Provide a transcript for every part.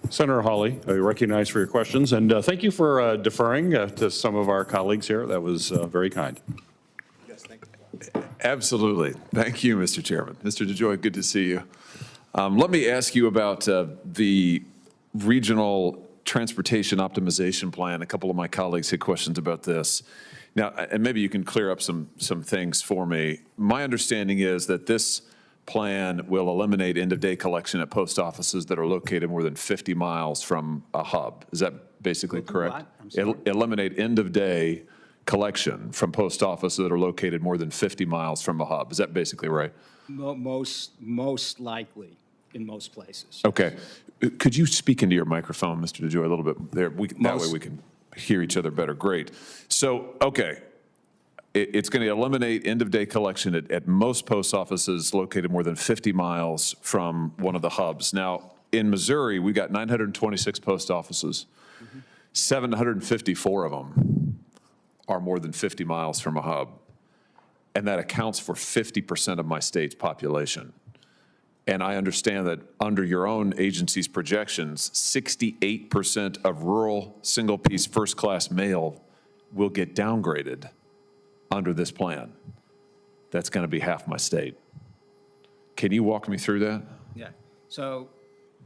Senator Hawley, I recognize for your questions, and thank you for deferring to some of our colleagues here. That was very kind. Yes, thank you. Absolutely. Thank you, Mr. Chairman. Mr. DeJoy, good to see you. Let me ask you about the regional transportation optimization plan. A couple of my colleagues had questions about this. Now, and maybe you can clear up some things for me. My understanding is that this plan will eliminate end-of-day collection at post offices that are located more than 50 miles from a hub. Is that basically correct? Eliminate end-of-day collection from post offices that are located more than 50 miles from a hub. Is that basically right? Most likely in most places. Okay. Could you speak into your microphone, Mr. DeJoy, a little bit there? That way we can hear each other better. Great. So, okay. It's going to eliminate end-of-day collection at most post offices located more than 50 miles from one of the hubs. Now, in Missouri, we've got 926 post offices. 754 of them are more than 50 miles from a hub. And that accounts for 50% of my state's population. And I understand that under your own agency's projections, 68% of rural single-piece first-class mail will get downgraded under this plan. That's going to be half my state. Can you walk me through that? Yeah. So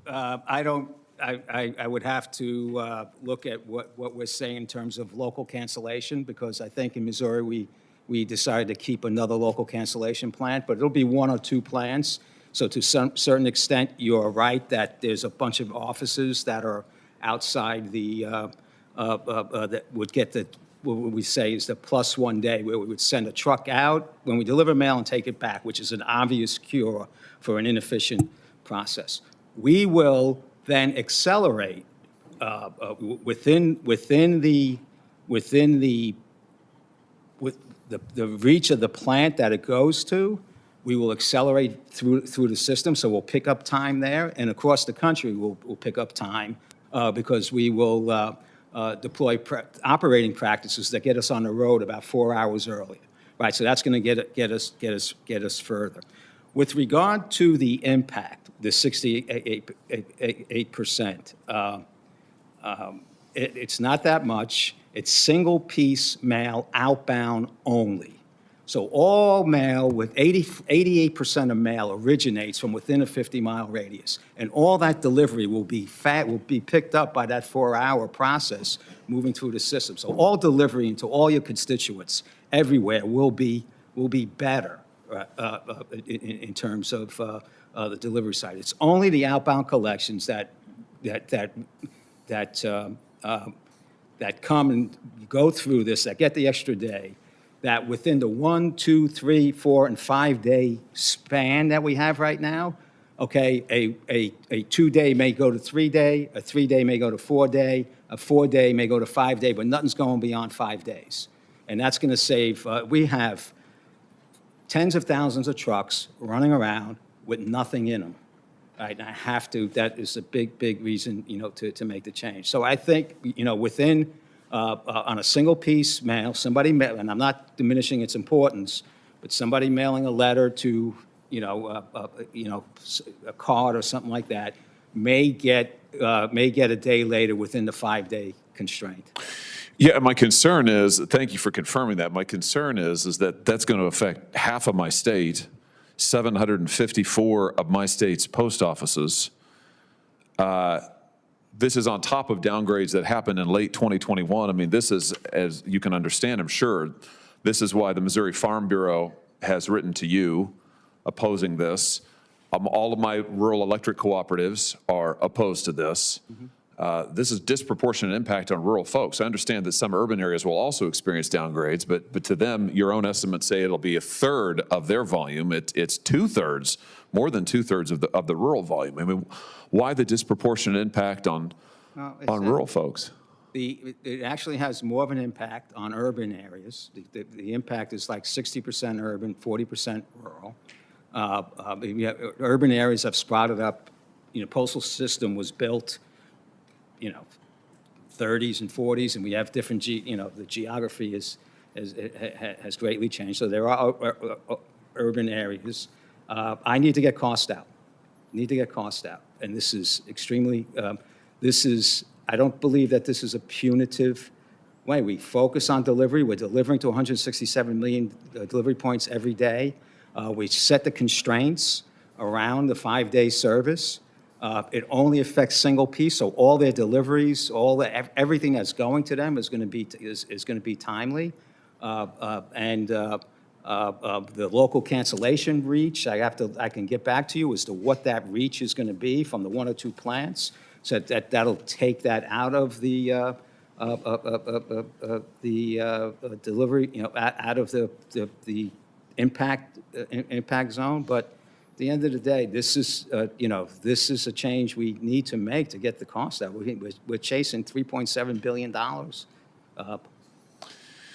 I would have to look at what we're saying in terms of local cancellation, because I think in Missouri we decided to keep another local cancellation plan, but it'll be one or two plans. So to some certain extent, you're right that there's a bunch of offices that are outside the that would get the what we say is the plus 1 day, where we would send a truck out when we deliver mail and take it back, which is an obvious cure for an inefficient process. We will then accelerate within the reach of the plant that it goes to. We will accelerate through the system, so we'll pick up time there, and across the country we'll pick up time because we will deploy operating practices that get us on the road about 4 hours earlier, right? So that's going to get us further. With regard to the impact, the 68%, it's not that much. It's single-piece mail outbound only. So all mail, with 88% of mail originates from within a 50-mile radius, and all that delivery will be picked up by that 4-hour process moving through the system. So all delivery into all your constituents everywhere will be better in terms of the delivery side. It's only the outbound collections that come and go through this, that get the extra day, that within the 1, 2, 3, 4, and 5 day span that we have right now, okay, a 2 day may go to 3 day, a 3 day may go to 4 day, a 4 day may go to 5 day, but nothing's going beyond 5 days. And that's going to save, we have tens of thousands of trucks running around with nothing in them. Right, and that is a big reason, to make the change. So I think, within, on a single piece mail, and I'm not diminishing its importance, but somebody mailing a letter to, a card or something like that may get a day later within the 5 day constraint. Yeah, my concern is, thank you for confirming that. My concern is that that's going to affect half of my state, 754 of my state's post offices. This is on top of downgrades that happened in late 2021. I mean, this is, as you can understand, I'm sure, this is why the Missouri Farm Bureau has written to you opposing this. All of my rural electric cooperatives are opposed to this. This is disproportionate impact on rural folks. I understand that some urban areas will also experience downgrades, but to them, your own estimates say it'll be a third of their volume. It's 2/3, more than 2/3 of the rural volume. I mean, why the disproportionate impact on rural folks? It actually has more of an impact on urban areas. The impact is like 60% urban, 40% rural. Urban areas have sprouted up. Postal system was built 30s and 40s, and we have different, the geography has greatly changed. So there are urban areas. I need to get cost out. And this is extremely, I don't believe that this is a punitive way. We focus on delivery. We're delivering to 167 million delivery points every day. We set the constraints around the 5-day service. It only affects single piece, so all their deliveries, everything that's going to them is going to be timely. The local cancellation reach, I can get back to you as to what that reach is going to be from the 1 or 2 plants. So that'll take that out of the delivery, out of the impact zone. But at the end of the day, this is a change we need to make to get the cost out. We're chasing $3.7 billion.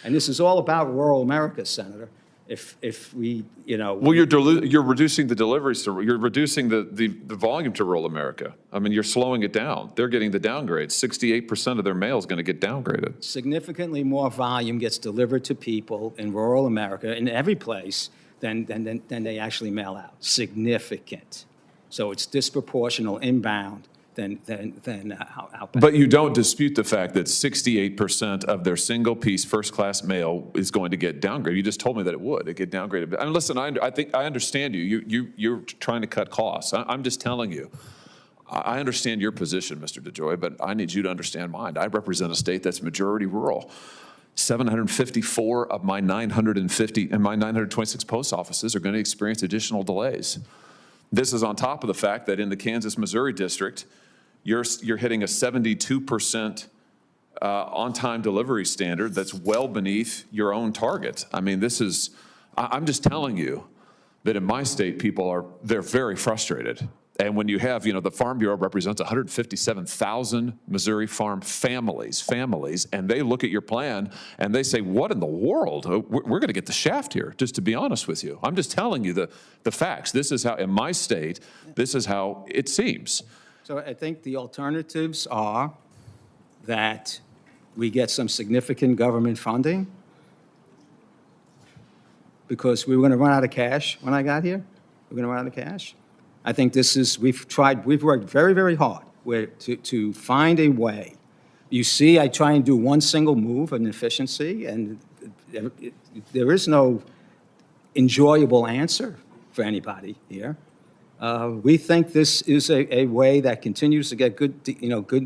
And this is all about rural America, Senator. If we, Well, you're reducing the deliveries you're reducing the volume to rural America. I mean, you're slowing it down. They're getting the downgrades. 68% of their mail is going to get downgraded. significantly more volume gets delivered to people in rural America, in every place, than they actually mail out. Significant. So it's disproportional inbound than outbound. But you don't dispute the fact that 68% of their single-piece first-class mail is going to get downgraded. You just told me that it would. It get downgraded. And listen, I think I understand you. You're trying to cut costs. I'm just telling you. I understand your position, Mr. DeJoy, but I need you to understand mine. I represent a state that's majority rural. 754 of my 950 and my 926 post offices are going to experience additional delays. This is on top of the fact that in the Kansas-Missouri district, you're hitting a 72% on-time delivery standard that's well beneath your own target. I mean, I'm just telling you that in my state, they're very frustrated. And when you have, the Farm Bureau represents 157,000 Missouri farm families, and they look at your plan and they say, what in the world? We're going to get the shaft here, just to be honest with you. I'm just telling you the facts. This is how, in my state, this is how it seems. So I think the alternatives are that we get some significant government funding, because we were going to run out of cash when I got here. We're going to run out of cash. I think we've worked very, very hard to find a way. You see, I try and do one single move in efficiency, and there is no enjoyable answer for anybody here. We think this is a way that continues to get good,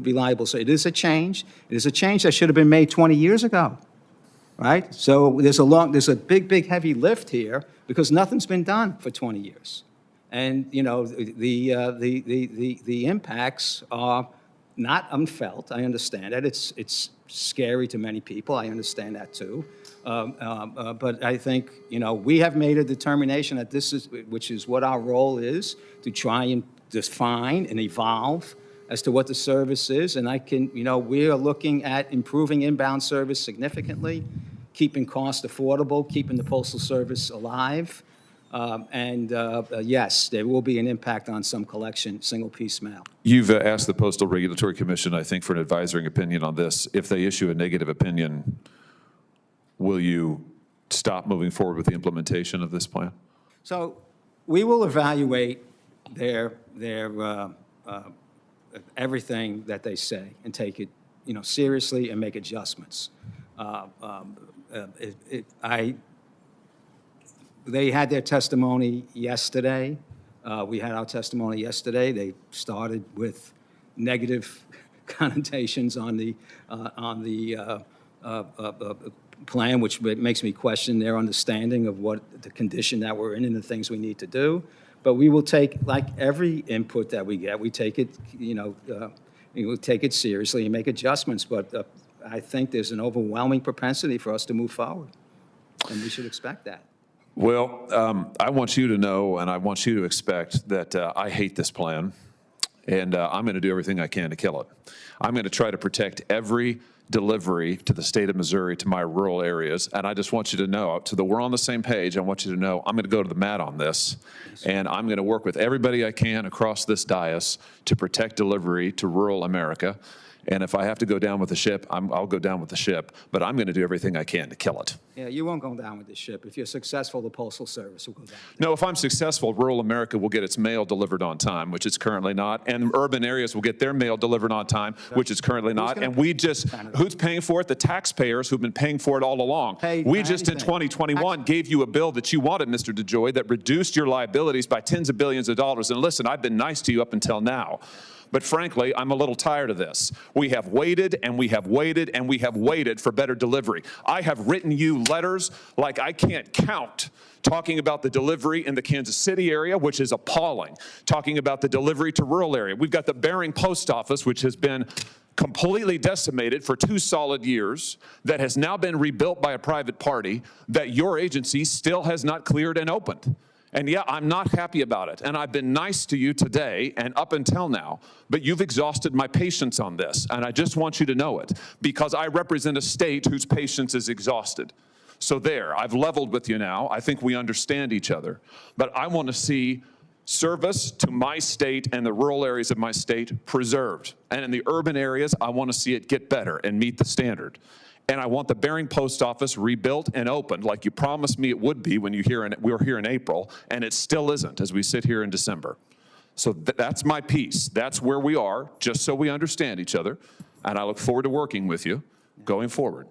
reliable. So it is a change. It is a change that should have been made 20 years ago, right? So there's a big, heavy lift here because nothing's been done for 20 years. And, the impacts are not unfelt. I understand that. It's scary to many people. I understand that too. But I think, we have made a determination that which is what our role is, to try and define and evolve as to what the service is. And we are looking at improving inbound service significantly, keeping costs affordable, keeping the Postal Service alive. Yes, there will be an impact on some collection, single-piece mail. You've asked the Postal Regulatory Commission, I think, for an advisory opinion on this. If they issue a negative opinion, will you stop moving forward with the implementation of this plan? So we will evaluate their everything that they say and take it, seriously and make adjustments. They had their testimony yesterday. We had our testimony yesterday. They started with negative connotations on the plan, which makes me question their understanding of what the condition that we're in and the things we need to do. But we will take, like every input that we get, we take it, we will take it seriously and make adjustments. But I think there's an overwhelming propensity for us to move forward, and we should expect that. Well, I want you to know, and I want you to expect that I hate this plan, and I'm going to do everything I can to kill it. I'm going to try to protect every delivery to the state of Missouri, to my rural areas. And I just want you to know, so that we're on the same page, I want you to know I'm going to go to the mat on this, and I'm going to work with everybody I can across this dais to protect delivery to rural America. And if I have to go down with the ship, I'll go down with the ship, but I'm going to do everything I can to kill it. Yeah, you won't go down with the ship. If you're successful, the Postal Service will go down. No, if I'm successful, rural America will get its mail delivered on time, which it's currently not, and urban areas will get their mail delivered on time, which is currently not. And we just, who's paying for it? The taxpayers who've been paying for it all along. We just in 2021 gave you a bill that you wanted, Mr. DeJoy, that reduced your liabilities by tens of billions of dollars. And listen, I've been nice to you up until now. But frankly, I'm a little tired of this. We have waited and we have waited and we have waited for better delivery. I have written you letters like I can't count, talking about the delivery in the Kansas City area, which is appalling, talking about the delivery to rural area. We've got the Bering Post Office, which has been completely decimated for 2 solid years, that has now been rebuilt by a private party that your agency still has not cleared and opened. And yeah, I'm not happy about it. And I've been nice to you today and up until now, but you've exhausted my patience on this. And I just want you to know it, because I represent a state whose patience is exhausted. So there, I've leveled with you now. I think we understand each other. But I want to see service to my state and the rural areas of my state preserved. And in the urban areas, I want to see it get better and meet the standard. And I want the Bering Post Office rebuilt and opened like you promised me it would be when we were here in April, and it still isn't as we sit here in December. So that's my piece. That's where we are, just so we understand each other. And I look forward to working with you going forward.